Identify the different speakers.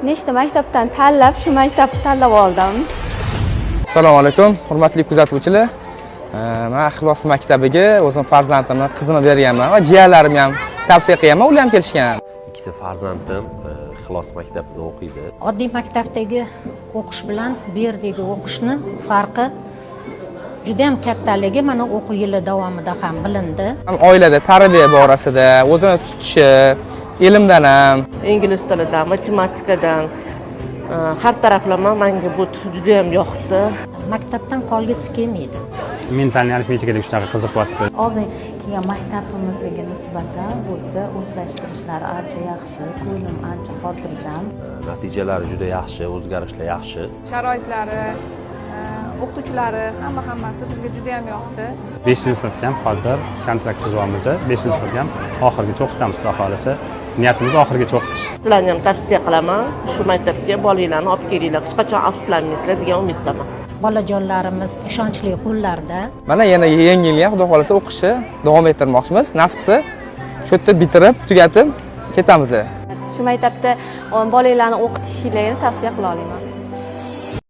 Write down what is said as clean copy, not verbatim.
Speaker 1: Nechta maktabdan tanlab, shu maktabni tanlab oldim.
Speaker 2: Assalomu alaykum, hurmatli kuzatuvchilar. Men Ixlos maktabiga o'zim farzandimni, qizimni berganman va jiyanlarim ham tavsiya qilaman, ular ham kelishgan.
Speaker 3: Ikkita farzandim Ixlos maktabida o'qiydi.
Speaker 4: Oddiy maktabdagi o'qish bilan bu yerdagi o'qishning farqi juda ham kattaligi mana o'quv yili davomida ham bilindi.
Speaker 2: Oilada tarbiya borasida, o'zini tutishi, ilmdan ham,
Speaker 5: ingliz tilidan, matematikadan har taraflama menga bu juda ham yoqdi.
Speaker 4: Maktabdan qolgisi kelmaydi.
Speaker 6: Mentalniy arifmetikaga shunaqa qiziqyapti.
Speaker 7: Oldingi maktabimizga nisbatan bu yerda o'zlashtirishlar ancha yaxshi, ko'nglim ancha xotirjam.
Speaker 3: Natijalari juda yaxshi, o'zgarishlar yaxshi.
Speaker 1: Sharoitlari, o'qituvchilari, hammasi bizga juda ham yoqdi.
Speaker 6: 5-sinfga ham hozir kontrakt tuzamiz. 5-sinfga ham oxirigacha o'qitamiz, xudo xolasa. Niyatimiz oxirigacha o'qitish.
Speaker 5: Sizlarni ham tavsiya qilaman, shu maktabga bolalaringizni olib kelinglar, hech qachon afsuslanmaysizlar degan umiddaman.
Speaker 4: Bolajonlarimiz ishonchli qo'llarda.
Speaker 2: Mana yana yangi yilga xudo xolasa o'qishni davom ettirmoqchimiz. Nasib qilsa, shu yerda bitirib, tugatib ketamiz.
Speaker 1: Shu maktabda bolalarni o'qitishingizni tavsiya qila olaman.